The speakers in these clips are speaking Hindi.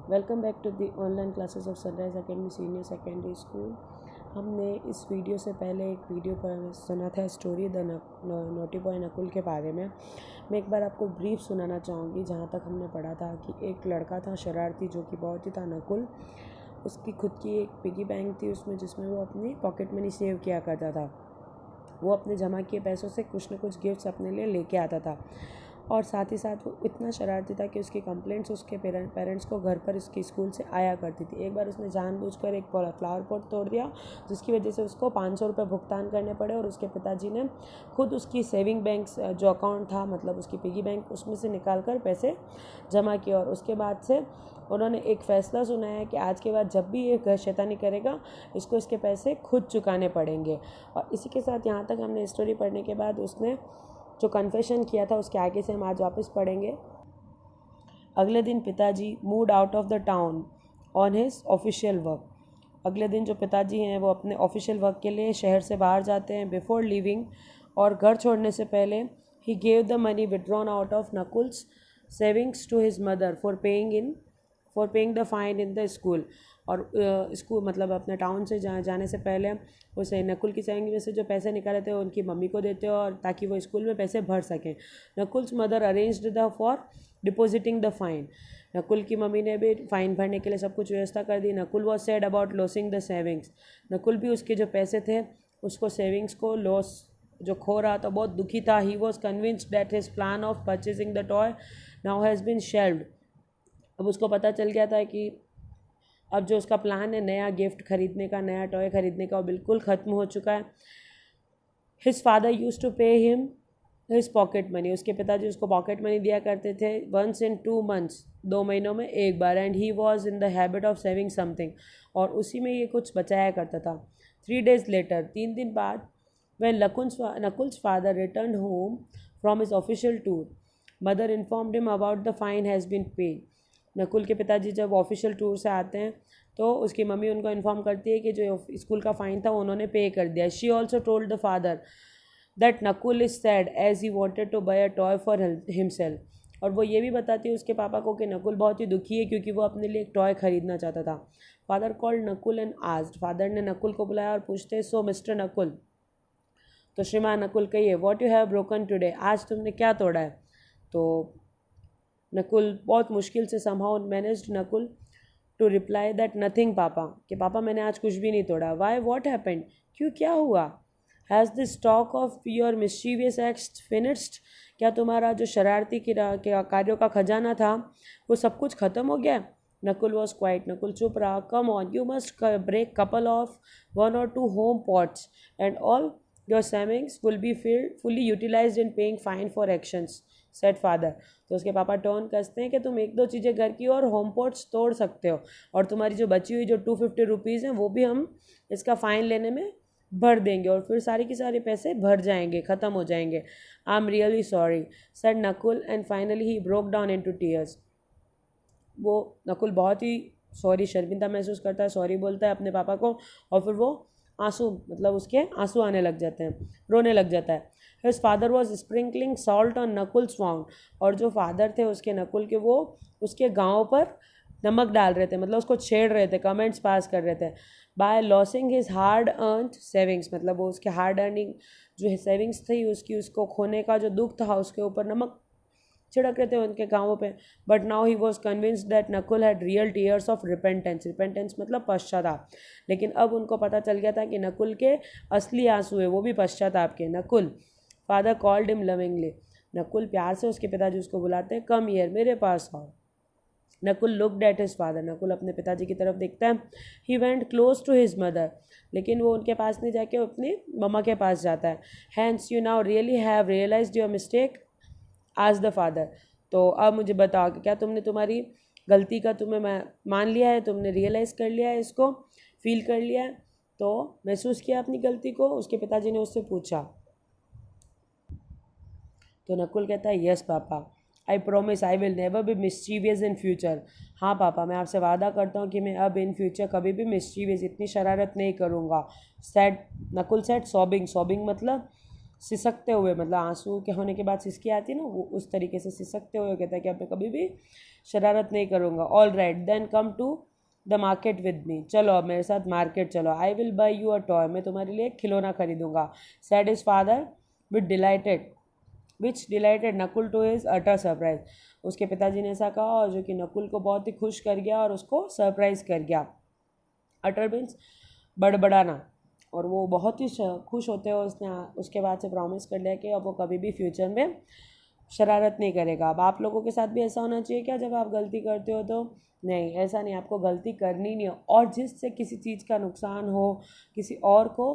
Welcome back to the online classes of Sunrise Academy Senior Secondary School. हमने इस वीडियो से पहले एक वीडियो पर सुना था story the naughty boy Nakul के बारे में। मैं एक बार आपको ब्रीफ सुनाना चाहूँगी। जहाँ तक हमने पढ़ा था कि एक लड़का था शरारती, जो कि बहुत ही था नकुल। उसकी खुद की एक पिगी बैंक थी उसमें, जिसमें वो अपनी पॉकेट मनी सेव किया करता था। वो अपने जमा किए पैसों से कुछ न कुछ गिफ्ट्स अपने लिए लेके आता था, और साथ ही साथ वो इतना शरारती था कि उसकी कंप्लेंट्स उसके पेरेंट्स को घर पर उसकी स्कूल से आया करती थी। एक बार उसने जानबूझकर एक फ्लावर पॉट तोड़ दिया, जिसकी वजह से उसको 500 रुपये भुगतान करने पड़े, और उसके पिताजी ने खुद उसकी सेविंग बैंक जो अकाउंट था, मतलब उसकी पिगी बैंक, उसमें से निकाल कर पैसे जमा किए। और उसके बाद से उन्होंने एक फ़ैसला सुनाया कि आज के बाद जब भी ये घर शैतानी करेगा, इसको इसके पैसे खुद चुकाने पड़ेंगे। और इसी के साथ यहाँ तक हमने स्टोरी पढ़ने के बाद उसने जो कन्फेशन किया था, उसके आगे से हम आज वापस पढ़ेंगे। अगले दिन पिताजी mood out of the town on his official work. अगले दिन जो पिताजी हैं वो अपने ऑफिशियल वर्क के लिए शहर से बाहर जाते हैं। बिफोर लीविंग, और घर छोड़ने से पहले, he gave the money withdrawn out of Nakul's savings to his mother for paying the fine in the school. और स्कूल मतलब अपने टाउन से जाने से पहले उसे नकुल की सेविंग में से जो पैसे निकाले थे उनकी मम्मी को देते हो, और ताकि वो स्कूल में पैसे भर सकें। Nakul's mother arranged the for depositing the fine. Nakul की मम्मी ने भी फ़ाइन भरने के लिए सब कुछ व्यवस्था कर दी। Nakul was sad about losing the savings. Nakul भी उसके जो पैसे थे, उसको सेविंग्स को लॉस जो खो रहा था, बहुत दुखी था। He was convinced that his plan of purchasing the toy now has been shelved. अब उसको पता चल गया था कि अब जो उसका प्लान है नया गिफ्ट खरीदने का, नया टॉय खरीदने का, वो बिल्कुल ख़त्म हो चुका है। His father use to pay him his pocket money. उसके पिताजी उसको पॉकेट मनी दिया करते थे वंस इन 2 मंथ्स, 2 महीनों में एक बार। And he was in the habit of saving something, और उसी में ये कुछ बचाया करता था। 3 days लेटर, 3 दिन बाद, when Nakul's father returned home from his official tour, mother informed him about the fine has been paid. Nakul के पिताजी जब ऑफिशियल टूर से आते हैं तो उसकी मम्मी उनको इन्फॉर्म करती है कि जो स्कूल का फ़ाइन था उन्होंने पे कर दिया। She also told the father that Nakul is sad as he wanted to buy a toy for himself. और वो ये भी बताती है उसके पापा को कि नकुल बहुत ही दुखी है क्योंकि वो अपने लिए एक टॉय ख़रीदना चाहता था। Father called Nakul and asked. Father ने नकुल को बुलाया और पूछते, सो मिस्टर नकुल, तो श्रीमान नकुल, कहिए, what you have broken today, आज तुमने क्या तोड़ा है। तो नकुल बहुत मुश्किल से somehow managed Nakul to reply that nothing papa, कि पापा मैंने आज कुछ भी नहीं तोड़ा। वाई, व्हाट हैपेंड, क्यों, क्या हुआ। Has the stock of your mischievous acts finished, क्या तुम्हारा जो शरारती कार्यों का खजाना था वो सब कुछ ख़त्म हो गया। Nakul was quite. नकुल चुप रहा। Come on, you must break couple of 1 or 2 home pots and all your savings will be fully utilised in paying fine for actions, said father. तो उसके पापा टोन कसते हैं कि तुम 1-2 चीज़ें घर की और होम पॉट्स तोड़ सकते हो, और तुम्हारी जो बची हुई जो 250 रुपीज़ हैं वो भी हम इसका फ़ाइन लेने में भर देंगे, और फिर सारी की सारी पैसे भर जाएंगे, ख़त्म हो जाएंगे। I am really sorry, said Nakul, and finally he broke down into tears. वो नकुल बहुत ही शर्मिंदा महसूस करता है, सॉरी बोलता है अपने पापा को, और फिर वो उसके आंसू आने लग जाते हैं, रोने लग जाता है। His father was sprinkling salt on Nakul's wound, और जो फादर थे उसके नकुल के, वो उसके गाँव पर नमक डाल रहे थे, मतलब उसको छेड़ रहे थे, कमेंट्स पास कर रहे थे। By losing his hard earned savings, मतलब वो उसके हार्ड अर्निंग जो सेविंग्स थी उसको खोने का जो दुख था, उसके ऊपर नमक छिड़क रहे थे उनके गाँवों पे। But now he was convinced that Nakul had real tears of repentance मतलब पश्चाताप। लेकिन अब उनको पता चल गया था कि नकुल के असली आंसू है, वो भी पश्चाताप के। Nakul, father called him lovingly. Nakul प्यार से उसके पिताजी उसको बुलाते हैं, कम हियर, मेरे पास आओ। Nakul looked at his father. Nakul अपने पिताजी की तरफ देखता है। He went close to his mother, लेकिन वो उनके पास नहीं जाके अपनी मम्मा के पास जाता है। Hence you now really have realised your mistake, आज द फादर। तो अब मुझे बताओ कि क्या तुमने तुम्हारी गलती का तुम्हें मान लिया है, तुमने रियलाइज़ कर लिया है, इसको फील कर लिया है, तो महसूस किया अपनी गलती को, उसके पिताजी ने उससे पूछा। तो नकुल कहता है, yes papa, I promise I will never be mischievous in future. हाँ पापा, मैं आपसे वादा करता हूँ कि मैं अब इन फ्यूचर कभी भी मिस्चीवियस, इतनी शरारत नहीं करूँगा। सैड नकुल सैड सॉबिंग मतलब सिसकते हुए, मतलब आंसू के होने के बाद सिसकी आती है ना, वो उस तरीके से सिसकते हुए कहता है कि अब मैं कभी भी शरारत नहीं करूँगा। All right then come to the market with me, चलो अब मेरे साथ मार्केट चलो। I will buy you a toy, मैं तुम्हारे लिए एक खिलौना खरीदूंगा। Said is father with delighted, which delighted Nakul to his utter surprise, उसके पिताजी ने ऐसा कहा और जो कि नकुल को बहुत ही खुश कर गया और उसको सरप्राइज कर गया। अटर मीन्स बड़बड़ाना, और वो बहुत ही खुश होते हुए उसने उसके बाद से प्रॉमिस कर लिया कि अब वो कभी भी फ्यूचर में शरारत नहीं करेगा। अब आप लोगों के साथ भी ऐसा होना चाहिए क्या, जब आप गलती करते हो तो? नहीं, ऐसा नहीं, आपको गलती करनी नहीं हो। और जिससे किसी चीज़ का नुकसान हो, किसी और को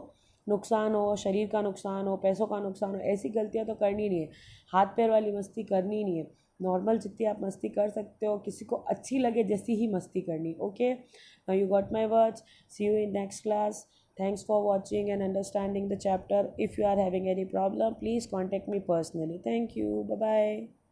नुकसान हो, शरीर का नुकसान हो, पैसों का नुकसान हो, ऐसी गलतियाँ तो करनी नहीं है। हाथ पैर वाली मस्ती करनी नहीं है। नॉर्मल जितनी आप मस्ती कर सकते हो, किसी को अच्छी लगे जैसी ही मस्ती करनी। Okay, now you got my words. See you in next class. Thanks for watching and understanding the chapter. If you are having any problem, please contact me personally. Thank you. Bye bye.